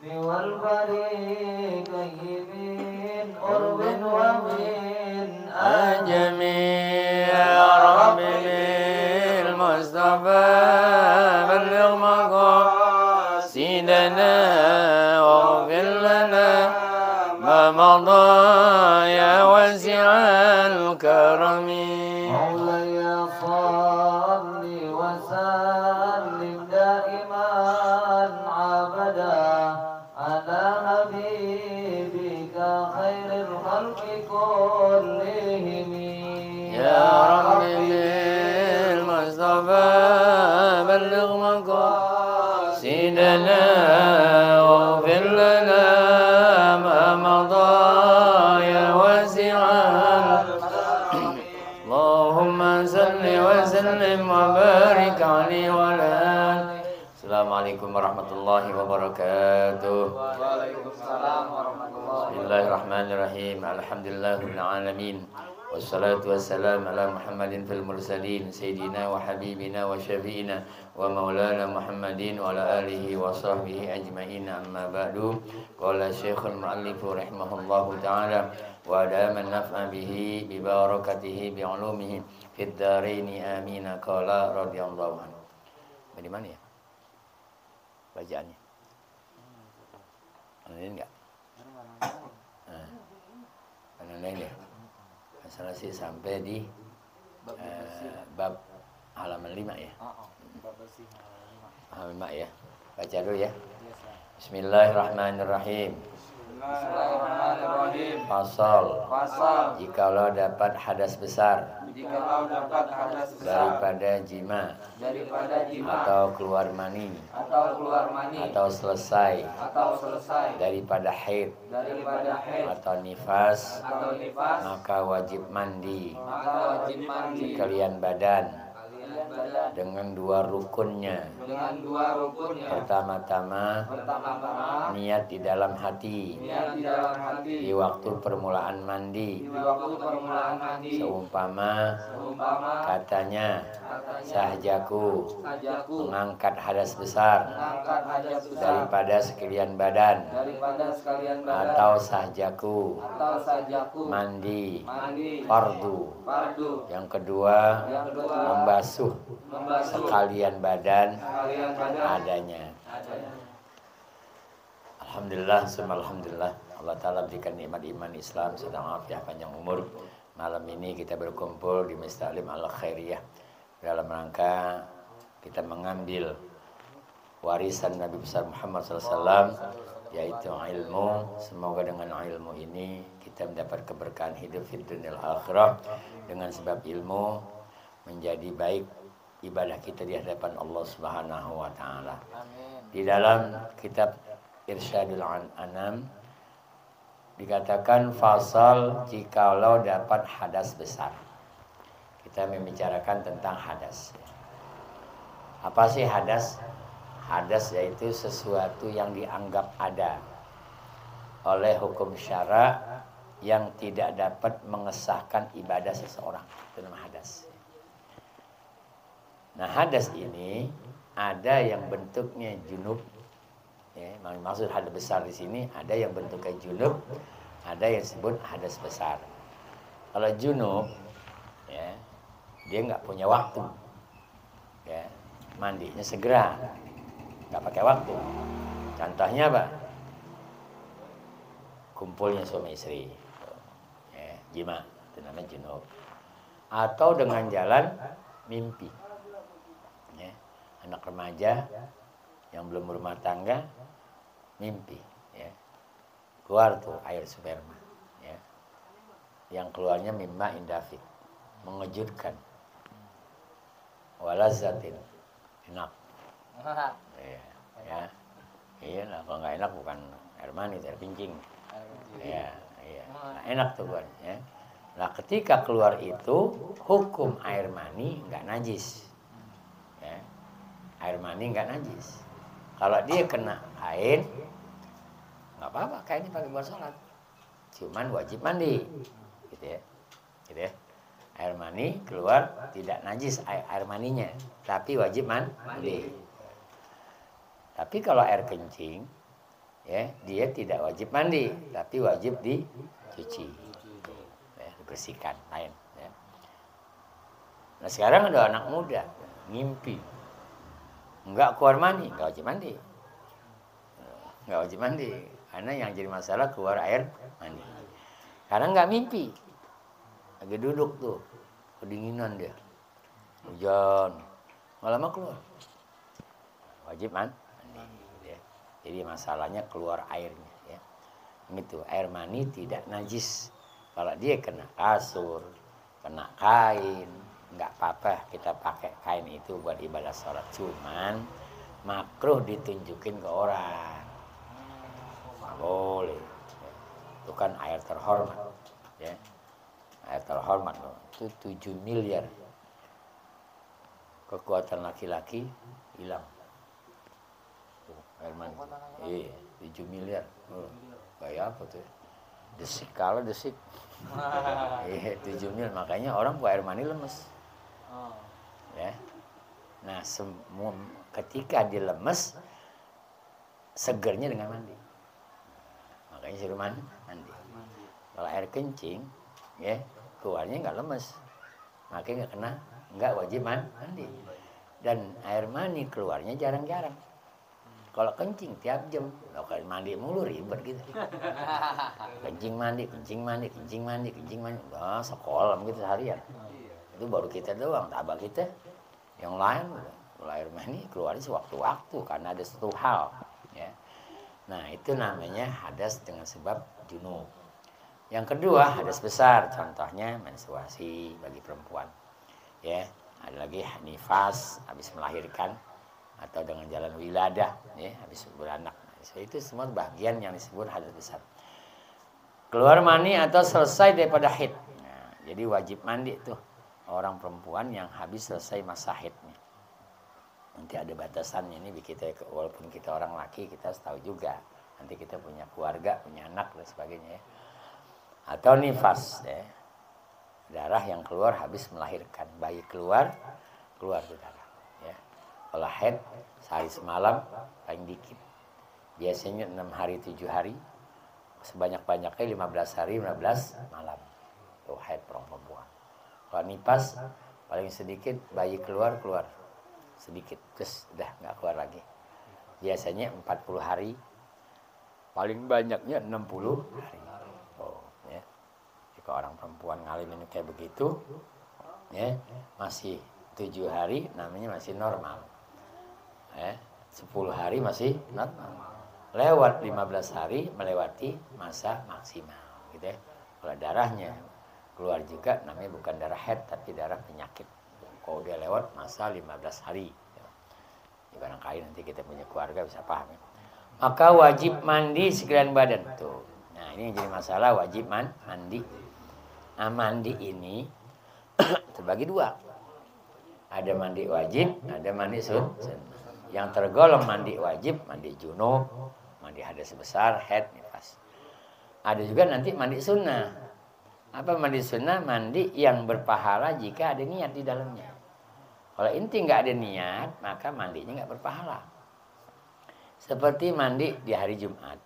والفريقين من قرب ومن أجل يا رب بالمصطفى بلغ مقاصدنا واغفر لنا ما مضى يا واسع الكرم مولاي صل وسلم دائما عبدا على حبيبك خير الخلق كلهم يا رب بالمصطفى بلغ مقاصدنا واغفر لنا ما مضى يا واسع الكرم اللهم صل وسلم وبارك عليه وعلى آله. Assalamualaikum warahmatullahi wabarakatuh. Waalaikumsalam warahmatullahi Bismillahirrahmanirrahim. Alhamdulillahirabbil alamin. Wassalatu wassalamu ala Muhammadin fil mursalin sayyidina wa habibina wa syafi'ina wa maulana Muhammadin wa ala alihi wa sahbihi ajma'in, amma ba'du. Qala Syekhul Mu'allif rahimahullahu ta'ala wa adama naf'a bihi bi barakatihi bi ulumihi fid dharain amin. Qala radhiyallahu anhu. Di mana ya bacaannya? Ini enggak? Mana lain ya? Masalah sih sampai di bab halaman 5 ya. Halaman 5 ya. Baca dulu ya. Bismillahirrahmanirrahim. Bismillahirrahmanirrahim. Fasal. Jikalau dapat hadas besar daripada jima atau keluar mani atau selesai daripada haid atau nifas, maka wajib mandi sekalian badan dengan dua rukunnya. Pertama-tama niat di dalam hati di waktu permulaan mandi. Seumpama katanya sahjaku mengangkat hadas besar daripada sekalian badan, atau sahjaku mandi fardu. Yang kedua membasuh sekalian badan adanya. Alhamdulillah, alhamdulillah. Allah Ta'ala berikan nikmat iman Islam, sedang afiah panjang umur. Malam ini kita berkumpul di Masjid Ta'lim Al-Khairiyah dalam rangka kita mengambil warisan Nabi besar Muhammad SAW, yaitu ilmu. Semoga dengan ilmu ini kita mendapat keberkahan hidup di dunia akhirah. Dengan sebab ilmu menjadi baik ibadah kita di hadapan Allah Subhanahu wa taala. Di dalam kitab Irsyadul Anam dikatakan fasal jikalau dapat hadas besar. Kita membicarakan tentang hadas. Apa sih hadas? Hadas yaitu sesuatu yang dianggap ada oleh hukum syara yang tidak dapat mengesahkan ibadah seseorang. Itu nama hadas. Nah, hadas ini ada yang bentuknya junub. Ya, maksud hadas besar di sini ada yang bentuknya junub, ada yang disebut hadas besar. Kalau junub, ya, dia nggak punya waktu, ya, mandinya segera, nggak pakai waktu. Contohnya apa? Kumpulnya suami istri, ya, jima, itu namanya junub. Atau dengan jalan mimpi, ya, anak remaja yang belum berumah tangga mimpi, ya, keluar tuh air sperma, ya, yang keluarnya mimma indafik, mengejutkan, walazatin, enak, ya, iya lah, kalau nggak enak bukan air mani, air kencing, ya, iya, nah, enak tuh kan, ya. Nah, ketika keluar itu hukum air mani nggak najis, ya, air mani nggak najis. Kalau dia kena kain, nggak apa-apa, kainnya pakai buat sholat. Cuman wajib mandi, gitu ya. Gitu ya. Air mani keluar tidak najis air maninya, tapi wajib mandi. Tapi kalau air kencing, ya, dia tidak wajib mandi, tapi wajib dicuci, ya, dibersihkan lain. Ya. Nah sekarang ada anak muda ngimpi, nggak keluar mandi, nggak wajib mandi, nggak wajib mandi, karena yang jadi masalah keluar air mandi. Karena nggak mimpi, lagi duduk tuh, kedinginan dia, hujan, lama keluar, wajib mandi. Ya. Jadi masalahnya keluar airnya. Ya. Itu air mani tidak najis. Kalau dia kena kasur, kena kain, nggak apa-apa kita pakai kain itu buat ibadah sholat. Cuman makruh ditunjukin ke orang. Nggak boleh. Itu kan air terhormat. Ya. Air terhormat loh. Itu 7 miliar. Kekuatan laki-laki hilang. Tuh, air mani. Iya, 7 miliar. Kayak apa tuh? Desik kalah desik. Iya, 7 miliar. Makanya orang buat air mani lemes. Ya. Nah, semua ketika dia lemes, segernya dengan mandi. Makanya suruh mandi. Kalau air kencing, ya keluarnya nggak lemes, makanya nggak wajib mandi. Dan air mani keluarnya jarang-jarang. Kalau kencing tiap jam, kalau mandi mulu ribet gitu. Kencing mandi, wah sekolah gitu seharian. Itu baru kita doang, tabak kita. Yang lain, kalau air mani keluarnya sewaktu-waktu karena ada satu hal. Ya. Nah itu namanya hadas dengan sebab junub. Yang kedua, hadas besar, contohnya menstruasi bagi perempuan. Ya, ada lagi nifas, habis melahirkan, atau dengan jalan wiladah, ya, habis beranak. Itu semua bagian yang disebut hadas besar. Keluar mani atau selesai daripada haid. Nah, jadi wajib mandi tuh orang perempuan yang habis selesai masa haidnya. Nanti ada batasannya ini, kita walaupun kita orang laki, kita harus tahu juga. Nanti kita punya keluarga, punya anak dan sebagainya. Ya. Atau nifas, ya. Darah yang keluar habis melahirkan, bayi keluar tuh darah. Ya. Kalau haid sehari semalam paling dikit, biasanya 6 hari 7 hari, sebanyak-banyaknya 15 hari 15 malam. Tuh haid perempuan. Kalau nifas paling sedikit bayi keluar sedikit, terus udah nggak keluar lagi. Biasanya 40 hari, paling banyaknya 60 hari. Kalau orang perempuan ngalamin kayak begitu, ya masih 7 hari namanya masih normal, ya 10 hari masih normal, lewat 15 hari melewati masa maksimal, gitu ya. Kalau darahnya keluar juga namanya bukan darah haid tapi darah penyakit. Kalau dia lewat masa 15 hari, ya. Barangkali nanti kita punya keluarga bisa paham. Ya. Maka wajib mandi sekalian badan tuh. Nah ini yang jadi masalah, wajib mandi. Nah mandi ini terbagi dua. Ada mandi wajib, ada mandi sunnah. Yang tergolong mandi wajib, mandi junub, mandi hadas besar, haid, nifas. Ada juga nanti mandi sunnah. Apa mandi sunnah? Mandi yang berpahala jika ada niat di dalamnya. Kalau inti nggak ada niat, maka mandinya nggak berpahala. Seperti mandi di hari Jumat.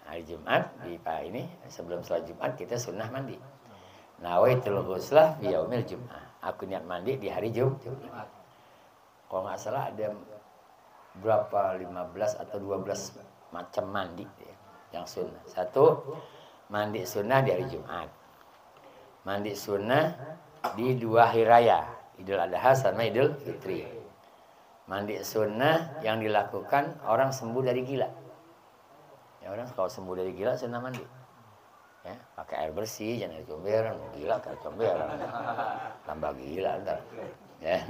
Hari Jumat ini sebelum sholat Jumat kita sunnah mandi. Nawaitul ghuslah fi yaumil Jum'ah. Aku niat mandi di hari Jumat. Kalau nggak salah ada berapa 15 atau 12 macam mandi ya, yang sunnah. Satu, mandi sunnah di hari Jumat. Mandi sunnah di 2 hari raya, Idul Adha sama Idul Fitri. Mandi sunnah yang dilakukan orang sembuh dari gila. Ya orang kalau sembuh dari gila sunnah mandi. Ya, pakai air bersih, jangan air comberan. Gila kayak comberan. Tambah gila ntar. Ya.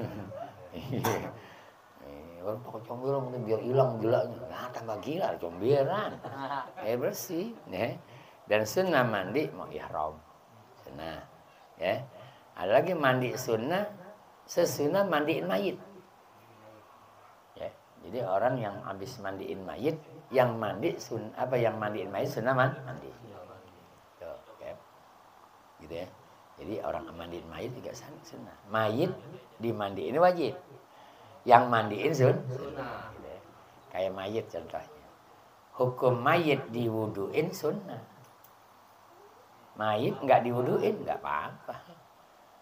Orang pakai comberan biar hilang gilanya. Nah, tambah gila comberan. Air bersih, ya. Dan sunnah mandi mau ihram. Sunnah. Ya. Ada lagi mandi sunnah, sesunnah mandiin mayit. Ya. Jadi orang yang habis mandiin mayit, yang mandiin mayit sunnah mandi. Tuh, ya. Gitu ya. Jadi orang mandiin mayit juga sunnah. Mayit dimandiin wajib. Yang mandiin sunnah. Gitu ya. Kayak mayit contohnya. hukum mayit diwuduin sunnah. Mayit nggak diwuduin nggak apa-apa.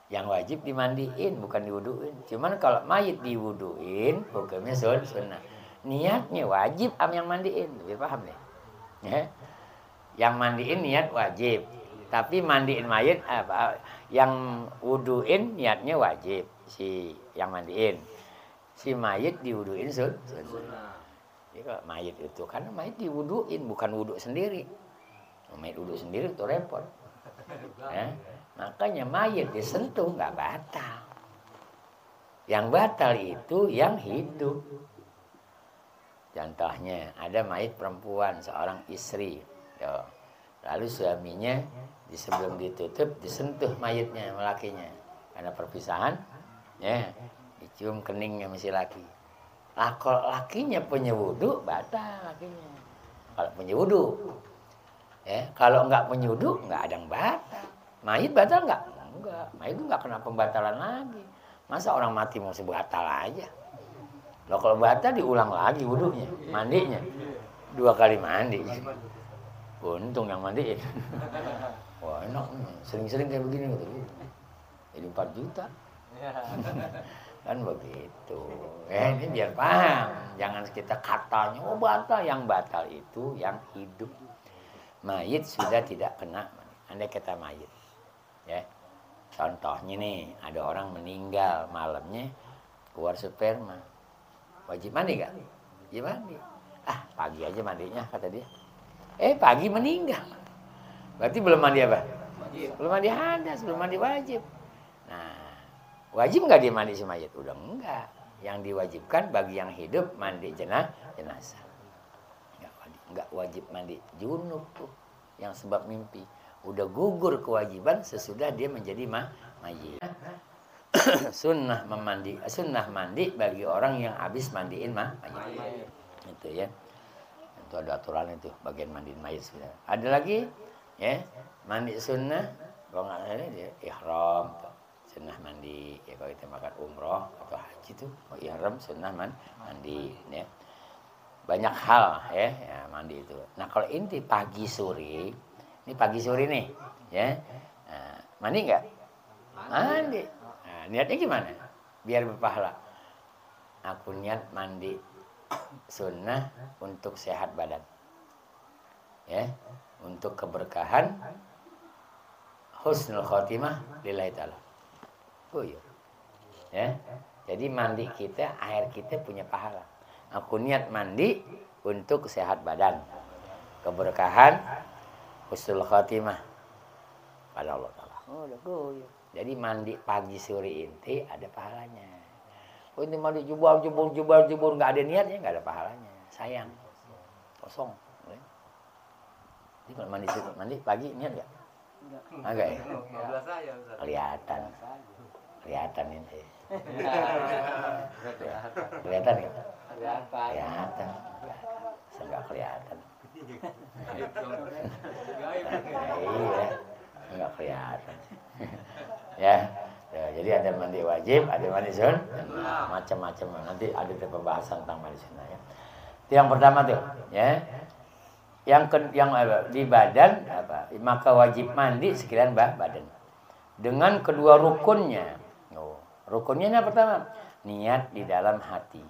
Yang wajib dimandiin bukan diwuduin. Cuman kalau mayit diwuduin hukumnya sunnah. Niatnya wajib yang mandiin. Lebih paham deh. Ya. Yang mandiin niat wajib. Tapi mandiin mayit apa? Yang wuduin niatnya wajib si yang mandiin. Si mayit diwuduin sunnah. Jadi kalau mayit itu karena mayit diwuduin bukan wuduk sendiri. Mayit wuduk sendiri itu repot. Ya. Makanya mayit disentuh nggak batal. Yang batal itu yang hidup. Contohnya ada mayit perempuan seorang istri. Yo. Lalu suaminya sebelum ditutup disentuh mayitnya lakinya karena perpisahan. Ya, dicium keningnya si laki. Lah kalau lakinya punya wudu batal lakinya. Kalau punya wudu. Ya, kalau nggak punya wudu nggak ada yang batal. Mayit batal nggak? Enggak. Mayit itu nggak kena pembatalan lagi. Masa orang mati masih batal aja? Loh kalau batal diulang lagi wudunya, mandinya. 2 kali mandi. Untung yang mandiin. Wah enak nih, sering-sering kayak begini gitu. Jadi 4 juta. Kan begitu. Ini biar paham. Jangan kita katanya, oh batal. Yang batal itu yang hidup. Mayit sudah tidak kena. Andai kata mayit. Ya. Contohnya nih, ada orang meninggal malamnya keluar sperma. Wajib mandi gak? Ya mandi. Ah, pagi aja mandinya kata dia. Pagi meninggal. Berarti belum mandi apa? Wajib. Belum mandi hadas, belum mandi wajib. Nah, wajib nggak dia mandi si mayit? Udah enggak. Yang diwajibkan bagi yang hidup mandi jenazah. Enggak wajib mandi junub tuh. Yang sebab mimpi. Udah gugur kewajiban sesudah dia menjadi mayit. Sunnah mandi bagi orang yang habis mandiin mayit. Itu ya. Itu ada aturan itu bagian mandiin mayit sudah. Ada lagi ya, mandi sunnah kalau nggak ada dia ihram sunnah mandi ya kalau kita makan umroh atau haji itu ihram sunnah mandi ya. Banyak hal ya mandi itu. Nah, kalau inti pagi sore, ini pagi sore nih ya. Nah, mandi nggak? Mandi. Nah, niatnya gimana? Biar berpahala. Aku niat mandi sunnah untuk sehat badan. Ya, untuk keberkahan husnul khotimah lillahi ta'ala. Oh iya. Ya. Jadi mandi kita, air kita punya pahala. Aku niat mandi untuk sehat badan. Keberkahan husnul khotimah pada Allah Ta'ala. Oh, jadi mandi pagi sore inti ada pahalanya. Oh ini mandi jubur nggak ada niatnya nggak ada pahalanya. Sayang. Kosong. Jadi kalau mandi pagi niat nggak? Enggak ya? Kelihatan ini. Kelihatan nggak? Kelihatan. Enggak kelihatan. Iya, enggak kelihatan. Ya, jadi ada mandi wajib, ada mandi sunnah, macam-macam. Nanti ada pembahasan tentang mandi sunnah ya. Itu yang pertama tuh, ya. Yang di badan apa? Maka wajib mandi sekalian badan. Dengan kedua rukunnya. Rukunnya yang pertama, niat di dalam hati.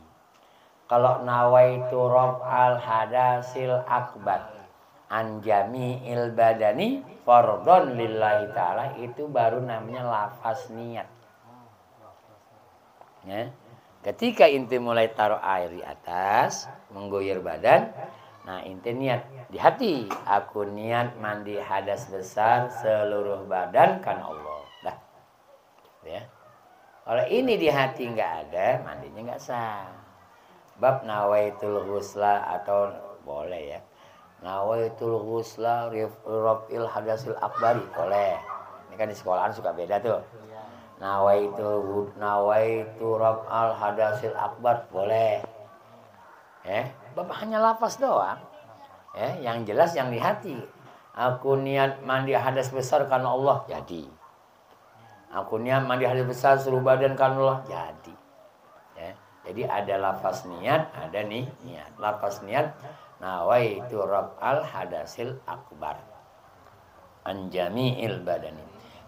Kalau nawaitu raf'al hadasil akbar an jami'il badani fardhon lillahi ta'ala, itu baru namanya lafaz niat. Ya. Ketika inti mulai taruh air di atas, menggoyar badan, nah inti niat di hati, aku niat mandi hadas besar seluruh badan karena Allah. Dah. Ya. Kalau ini di hati nggak ada, mandinya nggak sah. Bab nawaitul ghusla atau boleh ya. Nawaitul ghusla raf'il hadasil akbari boleh. Ini kan di sekolahan suka beda tuh. Nawaitu raf'al hadasil akbar boleh. Bab hanya lafaz doang. Yang jelas yang di hati. Aku niat mandi hadas besar karena Allah, jadi. Aku niat mandi hadas besar seluruh badan karena Allah, jadi. Jadi ada lafaz niat, ada nih niat. Lafaz niat, nawaitu raf'al hadasil akbar an jami'il badani.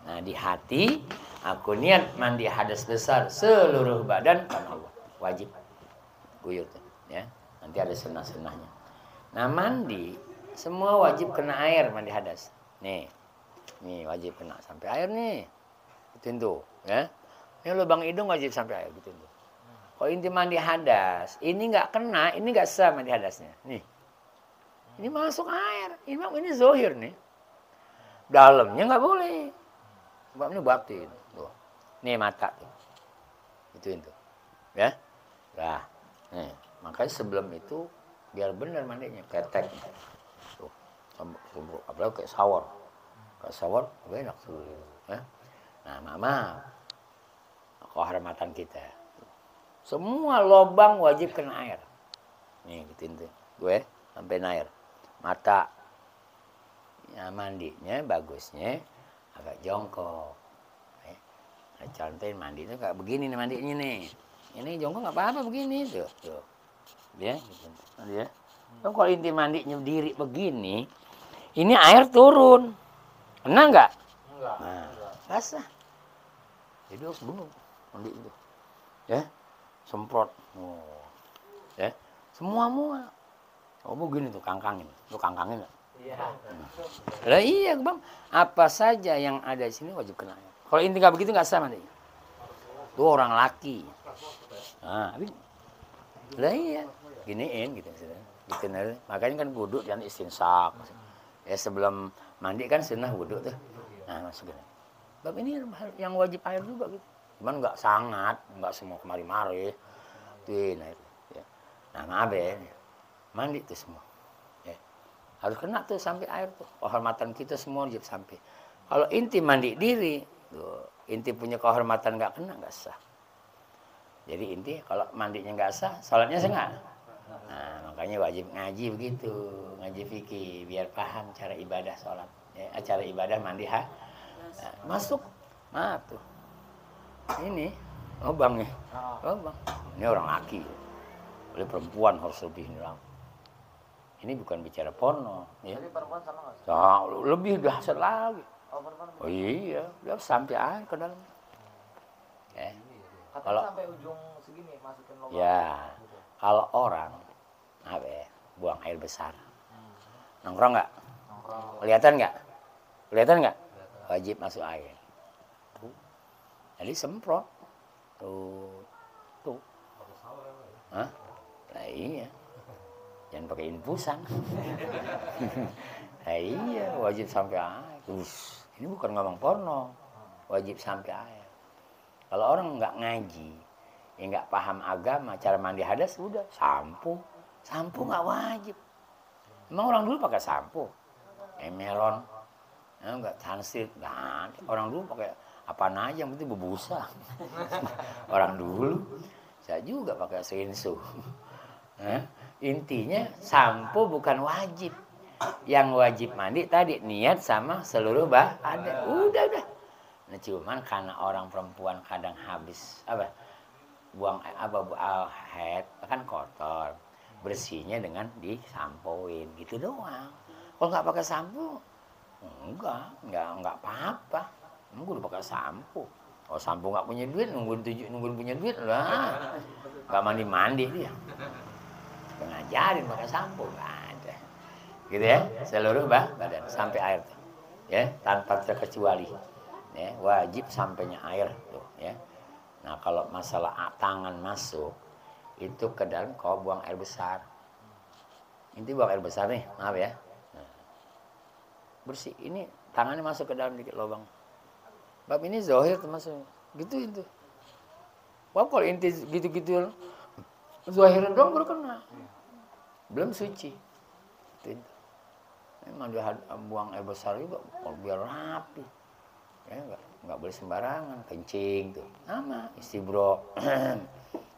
Nah, di hati aku niat mandi hadas besar seluruh badan karena Allah. Wajib. Guyur tuh, ya. Nanti ada sunnah-sunnahnya. Nah, mandi semua wajib kena air mandi hadas. Nih. Nih wajib kena sampai air nih. Gituin tuh, ya. Ini lubang hidung wajib sampai air gituin tuh. Kalau inti mandi hadas, ini nggak kena, ini nggak sah mandi hadasnya. Nih. Ini masuk air. Ini zohir nih. Dalamnya nggak boleh. Sebabnya batin. Tuh. Nih mata tuh. Ituin tuh. Ya. Nah. Nih. Makanya sebelum itu biar benar mandinya. Ketek. Tuh. Apalagi kayak shower. Kayak shower enak tuh. Ya. Nah, mama. Kehormatan kita. Semua lubang wajib kena air. Nih gituin tuh. Gue sampai air. Mata. Ya, mandinya bagusnya agak jongkok. Nah, contohin mandi itu kayak begini nih mandinya nih. Ini jongkok nggak apa-apa begini tuh. Tuh. Ya, gitu. Ya. Kalau inti mandinya diri begini, ini air turun. Kena nggak? Enggak. Nah, basah. Jadi harus dulu mandi itu. Ya. Semprot. Oh. Ya. Semua. Oh, begini tuh kangkangin. Tuh kangkangin enggak? Iya. Lah iya, Bang. Apa saja yang ada di sini wajib kena air. Kalau inti nggak begitu nggak sah mandi. Tuh orang laki. Nah, lah iya. Giniin gitu. Gitu, makanya kan wudu dan istinsak. Ya sebelum mandi kan sunnah wudu tuh. Nah, masukin. Bab ini yang wajib air juga gitu. Cuman nggak sangat, nggak semua kemari-mari. Tuh, nah itu. Ya. Nah, maaf ya. Mandi tuh semua. Ya. Harus kena tuh sampai air tuh. Kehormatan kita semua wajib sampai. Kalau inti mandi diri, tuh, inti punya kehormatan nggak kena nggak sah. Jadi inti kalau mandinya nggak sah, sholatnya sah nggak? Nah, makanya wajib ngaji begitu, ngaji fikih biar paham cara ibadah sholat. Ya, cara ibadah mandi ha. Nah, masuk, maaf tuh. Ini lubang nih, lubang. Ini orang laki, oleh perempuan harus lebih hilang. Ini bukan bicara porno, ya. Jadi perempuan sama nggak sih? Nah, lebih dahsyat lagi. Oh, perempuan. Oh iya, dia sampai air ke dalam. Katanya Kalau sampai ujung segini masukin lubang. ya, kalau orang apa ya, buang air besar, nongkrong nggak? Nongkrong. Kelihatan nggak? Kelihatan nggak? Wajib masuk air. Tuh. Jadi semprot. Tuh. Hah? Nah iya. Jangan pakai infusan. Nah iya, wajib sampai air. Ini bukan ngomong porno. Wajib sampai air. Kalau orang nggak ngaji, ya nggak paham agama, cara mandi hadas udah sampo. Sampo nggak wajib. Emang orang dulu pakai sampo? Emeron. Enggak transit, nggak. Orang dulu pakai apa aja yang penting berbusa. Orang dulu, saya juga pakai sensu. Intinya sampo bukan wajib. Yang wajib mandi tadi niat sama seluruh badan. Udah. Nah, cuman karena orang perempuan kadang habis buang head kan kotor. Bersihnya dengan disampoin gitu doang. Kalau nggak pakai sampo, enggak apa-apa. Gue udah pakai sampo. Kalau sampo nggak punya duit, nungguin punya duit lah. Nggak mandi dia. Ngajarin pakai sampo nggak ada. Gitu ya, seluruh badan sampai air tuh. Ya, tanpa terkecuali. Ya, wajib sampainya air tuh, ya. Nah, kalau masalah tangan masuk itu ke dalam kau buang air besar. Inti buang air besar nih, maaf ya. Nah, bersih. Ini tangannya masuk ke dalam dikit lubang. Bab ini zahir termasuk. Gitu itu. Bab kalau inti gitu-gitu zahir doang baru kena. Belum suci. Itu. Memang dia buang air besar juga biar rapi. Ya enggak boleh sembarangan kencing tuh. Sama istibro.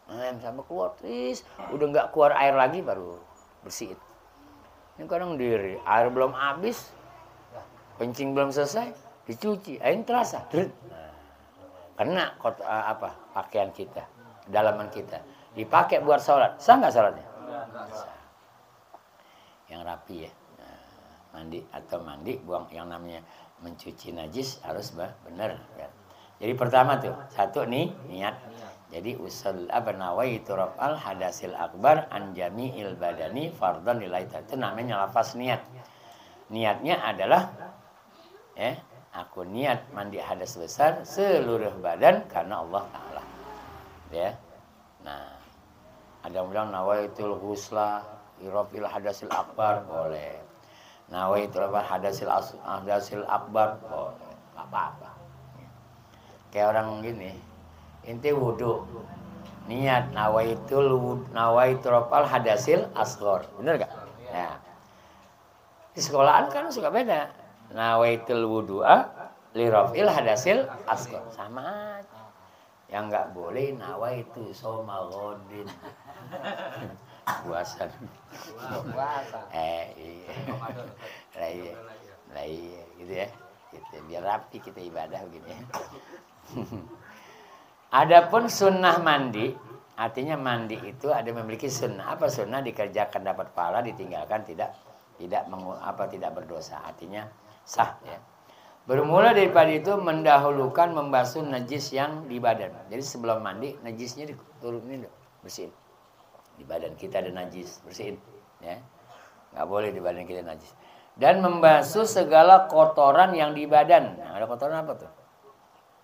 Sampai keluar terus udah enggak keluar air lagi baru bersihin. Ini kadang diri, air belum habis, kencing belum selesai, dicuci, air terasa. Kena pakaian kita, dalaman kita. Dipakai buat sholat. Sah nggak sholatnya? rapi ya. Nah, mandi atau mandi buang yang namanya mencuci najis harus benar ya. Jadi pertama tuh satu nih niat. Jadi usul nawaitu raf'al hadasil akbar an jami'il badani fardhan lillahi ta'ala. Itu namanya lafaz niat. Niatnya adalah ya, aku niat mandi hadas besar seluruh badan karena Allah Ta'ala. Ya. Nah, ada yang bilang nawaitul ghusla irafil hadasil akbar boleh. Nawaitul hadasil akbar boleh. Apa-apa. Kayak orang gini, inti wudu. Niat nawaitul rafal hadasil asghar. Benar enggak? Ya. Di sekolahan kan suka beda. Nawaitul wudu'a li rafil hadasil asghar. Sama aja. Yang enggak boleh nawaitu shauma ghadin. Puasa. Iya. Lah iya gitu ya. Gitu. Biar rapi kita ibadah begini ya. Adapun sunnah mandi, artinya mandi itu ada memiliki sunnah. Apa sunnah? Dikerjakan dapat pahala, ditinggalkan tidak berdosa. Artinya sah ya. Bermula daripada itu mendahulukan membasuh najis yang di badan. Jadi sebelum mandi najisnya diturunin bersihin. Di badan kita ada najis, bersihin ya. Nggak boleh di badan kita najis. Dan membasuh segala kotoran yang di badan. Nah, ada kotoran apa tuh?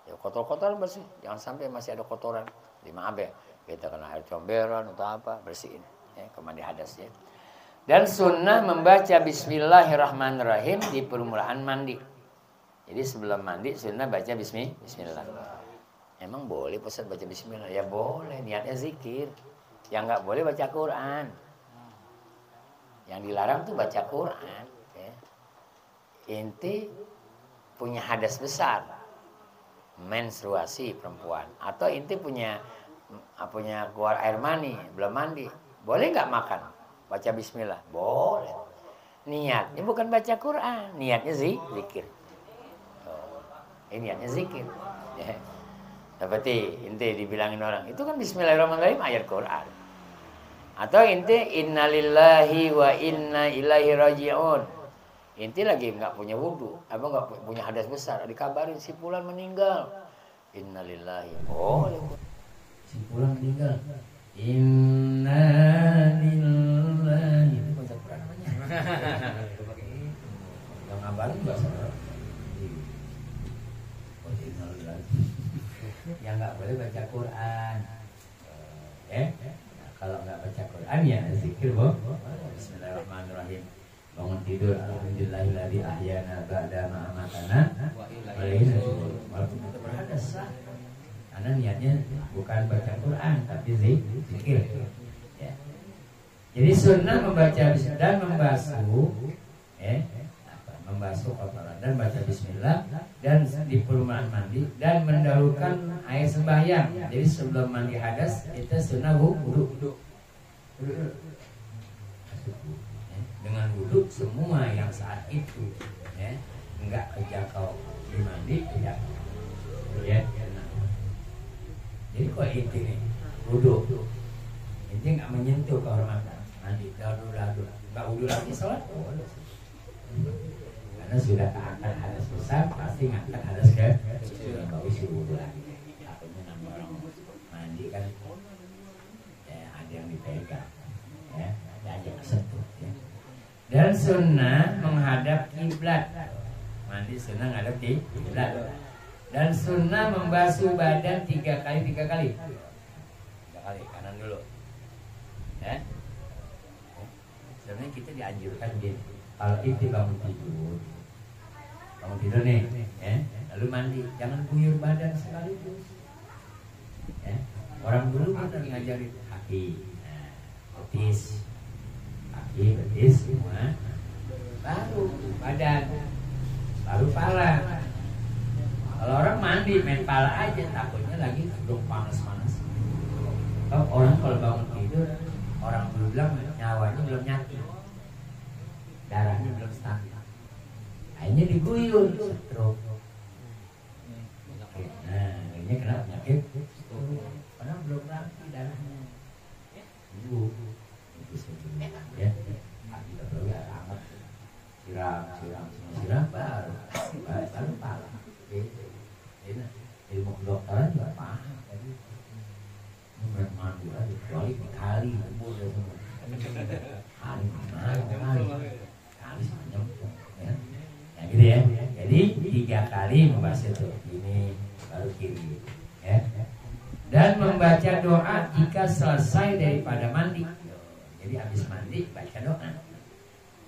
Ya kotor-kotoran bersih. Jangan sampai masih ada kotoran. Maaf ya, kita kena air comberan atau apa, bersihin ya, mandi hadas ya. Dan sunnah membaca bismillahirrahmanirrahim di permulaan mandi. Jadi sebelum mandi sunnah baca bismillah. Emang boleh Ustaz baca bismillah? Ya boleh, niatnya zikir. Yang nggak boleh baca Quran. Yang dilarang tuh baca Quran ya. Inti punya hadas besar, menstruasi perempuan, atau inti punya keluar air mani belum mandi, boleh nggak makan baca bismillah? Boleh. Niatnya bukan baca Quran, niatnya zikir. Ini niatnya zikir ya. Seperti inti dibilangin orang itu kan bismillahirrahmanirrahim ayat Quran, atau inti innalillahi wa inna ilaihi raji'un. Inti lagi nggak punya wudu, nggak punya hadas besar, dikabarin si fulan meninggal. Innalillahi. Oh, si fulan meninggal. Innalillahi. Itu baca Quran namanya. Itu pakai itu. Yang ngabarin bahasa Arab. Oh, innalillahi. Yang nggak boleh baca Quran. Nah, kalau nggak baca Quran ya zikir, Bismillahirrahmanirrahim. Bangun tidur, alhamdulillahilladzi ahyana ba'da ma amatana wa ilaihil nusyur. Walaupun kita berhadas sah. Karena niatnya bukan baca Quran tapi zikir. Ya. Jadi sunnah membaca bismillah dan membasuh kotoran dan baca bismillah dan di permulaan mandi dan mendahulukan air sembahyang. Jadi sebelum mandi hadas itu sunnah wudu. Dengan wudhu semua yang saat itu ya enggak kejangkau di mandi kejangkau ya. Jadi kok inti nih wudhu inti nggak menyentuh kehormatan mandi dadu nggak wudhu lagi sholat karena sudah keangkat hadas besar pasti ngangkat hadas ke sudah nggak usah wudhu lagi. Takutnya nambah orang mandi kan ya ada yang dipegang ya ada yang kesentuh ya. Dan sunnah menghadap kiblat. Mandi sunnah menghadap kiblat. Dan sunnah membasuh badan 3 kali. 3 kali kanan dulu. Ya. Sebenarnya kita dianjurkan gini. Kalau itu bangun tidur nih, ya. Lalu mandi, jangan guyur badan sekaligus. Ya. Orang dulu kan ngajarin kaki, betis. Betis semua, baru badan, baru pala. Kalau orang mandi main pala aja, takutnya lagi duduk panas-panas. Orang kalau bangun tidur, orang dulu bilang nyawanya belum nyatu, darahnya belum stabil. Akhirnya diguyur, stroke. Nah, akhirnya kena penyakit, karena belum rapi darahnya. Ibu. Ya, kita perlu siram baru pala. Gitu. Ilmu kedokteran juga paham. Mandi aja, kecuali kali boleh semua. Kali sepanjang, ya. Ya gitu ya. Jadi 3 kali membasuh itu. Ini baru kiri, ya. Dan membaca doa jika selesai daripada mandi. Jadi habis mandi baca doa.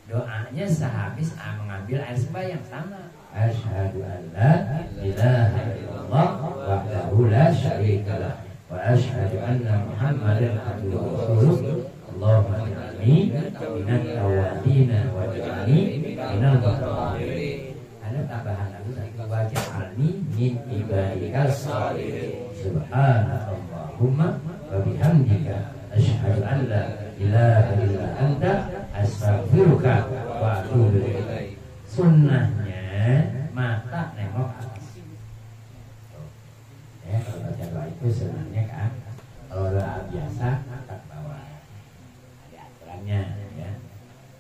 Doanya sehabis mengambil air sembahyang sama. Asyhadu an la ilaha illallah wahdahu la syarikalah wa asyhadu anna Muhammadan abduhu wa rasuluh. Allahumma ij'alni minat tawabina wa ij'alni minal mutawabbirin. Ada tambahan lagi satu, waj'alni min ibadikal shalihin. Subhanallahumma wa bihamdika asyhadu an la ilaha illa anta astaghfiruka wa atubu ilaik. Sunnahnya mata nengok atas. Ya, kalau baca doa itu sunnahnya kan. Kalau doa biasa mata ke bawah. Ada aturannya ya.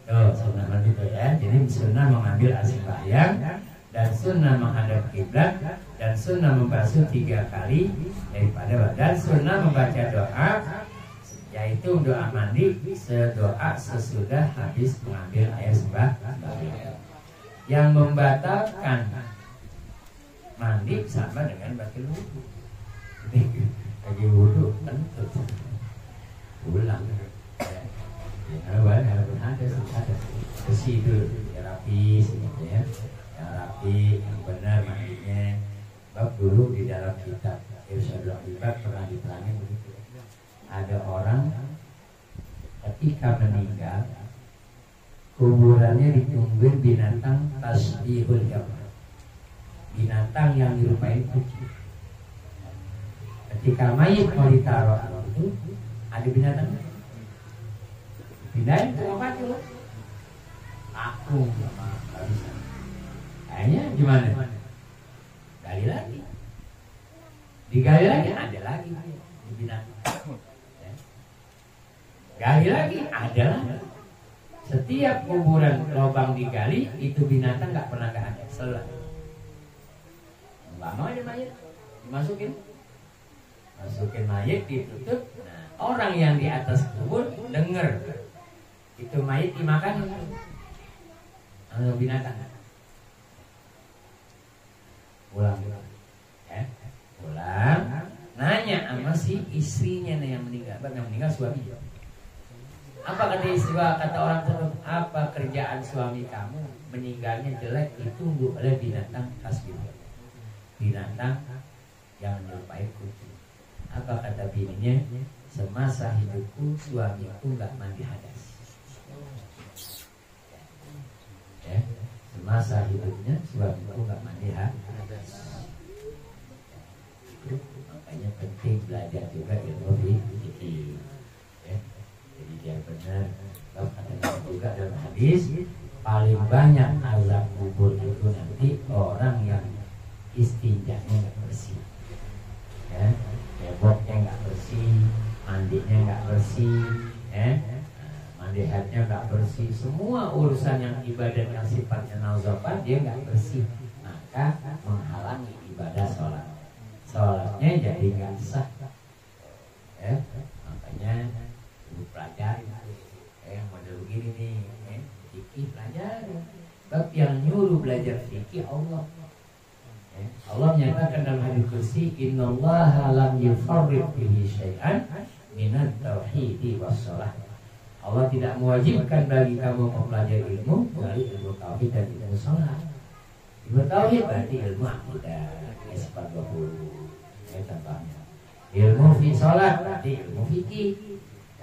Tuh, sunnah itu ya. Jadi sunnah mengambil air sembahyang dan sunnah menghadap kiblat dan sunnah membasuh 3 kali daripada badan, sunnah membaca doa yaitu doa mandi sedoa sesudah habis mengambil air sembahyang. Yang membatalkan mandi sama dengan batal wudu. Lagi wudu kentut ulang. Ada bersih dulu, ya rapi gitu ya. Yang rapi, yang benar mandinya. Bab dulu di dalam kitab Irsyadul Ibad pernah diterangin begitu. Ada orang ketika meninggal kuburannya ditungguin binatang tasbihul jamaah, binatang yang dirupai kucing. Ketika mayit mau ditaruh itu ada binatang pindahin ke apa itu aku sama bisa kayaknya gimana gali lagi digali lagi ada lagi binatang gali lagi ada lagi. Setiap kuburan lubang digali itu binatang nggak pernah nggak ada, selalu. Nggak mau ada mayat dimasukin mayat ditutup. Nah, orang yang di atas kubur dengar itu mayat dimakan binatang. Pulang, pulang, nanya sama si istrinya yang meninggal suami. Apa kata istri, kata orang tersebut, apa kerjaan suami kamu meninggalnya jelek itu oleh binatang tasbih, binatang yang menyerupai kucing. Apa kata bininya, semasa hidupku suamiku nggak mandi hadas. Ya, semasa hidupnya suamiku nggak mandi hadas. Itu makanya penting belajar juga ilmu fikih. Jadi dia benar. Kalau kata juga dalam hadis, paling banyak azab kubur itu nanti orang yang istinjanya nggak bersih, ya, ceboknya nggak bersih, mandinya nggak bersih, mandi haidnya nggak bersih, semua urusan yang ibadah yang sifatnya nazafah dia nggak bersih, maka menghalangi ibadah sholatnya jadi nggak sah, ya, makanya pelajari yang model begini nih, fikih pelajari. Bab yang nyuruh belajar fikih Allah. Allah menyatakan dalam hadis kursi, innallaha lam yufarriq bihi syai'an minat tauhidi wassalah. Allah tidak mewajibkan bagi kamu mempelajari ilmu kecuali ilmu tauhid dan ilmu salat. Ilmu tauhid berarti ilmu akidah, sifat 20. Contohnya ilmu fi salat berarti ilmu fikih.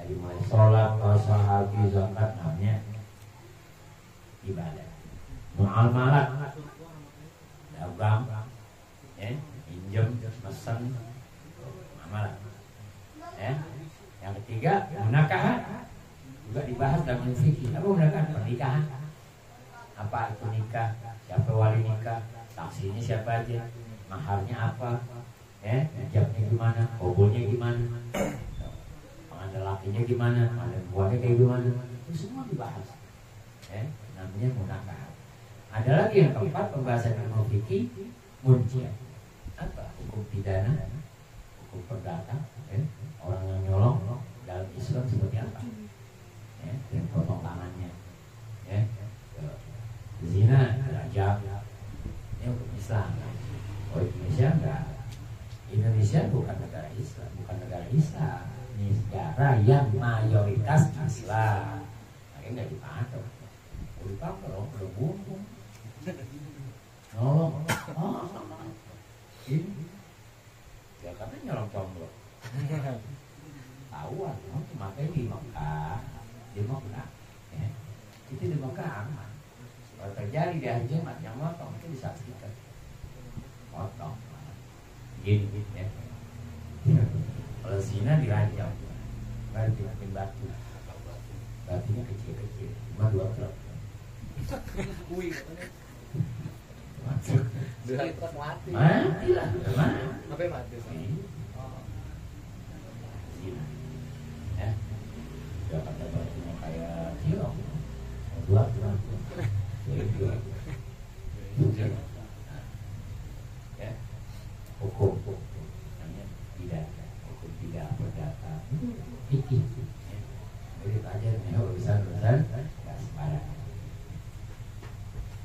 Dari mulai sholat, puasa, haji, zakat, namanya ibadah. Muamalat, dagang, pinjam, mesen, muamalat. Yang ketiga, munakahat, juga dibahas dalam fikih. Apa munakahat? Pernikahan. Apa itu nikah? Siapa wali nikah? Saksinya siapa aja? Maharnya apa? Hijabnya gimana? Kabulnya gimana? Ada lakinya gimana, ada buahnya kayak gimana, itu semua dibahas. Namanya munakahat. Ada lagi yang keempat, pembahasan ilmu fikih munciat. Apa? Hukum pidana, hukum perdata, orang yang nyolong dalam Islam seperti apa? Dan potong tangannya, zina, rajam, ini hukum Islam. Oh, Indonesia enggak. Indonesia bukan negara Islam, bukan negara Islam. Ini negara yang mayoritas Islam. Makanya nggak dipatok. Dipatok loh, belum bumbung. Nolong, ini, ya karena nyolong combro. Tahuan, makanya di Mekah, itu di Mekah aman. Kalau terjadi di Haji yang motong itu disaksikan, motong, gini ya. Kalau zina dirajam, baru dimakin batu, batunya kecil-kecil, cuma 2 truk. Masuk. Mati. Mati lah, Apa mati? Zina, ya. Udah kata batunya kayak cilok, 2 truk. Ya, hukum namanya pidana, hukum pidana perdata, fikih. Jadi aja nih urusan nggak sembarang.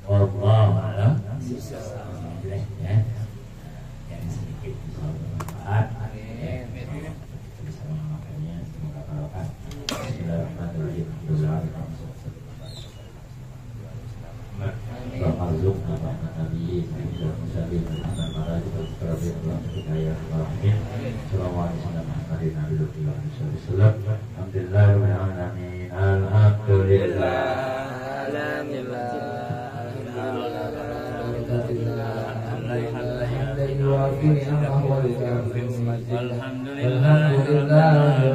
Wallahu a'lam. Jelas ya. Yang sedikit bisa bermanfaat. Kita bisa mengamalkannya. Semoga barokah. Bismillahirrahmanirrahim. Barzuk Bapak Nabi Musalim Muhammad Maraj Berkerabi Allah Hidayah Rahim Assalamualaikum warahmatullahi wabarakatuh. Alhamdulillah Alamin. Alhamdulillah Alhamdulillah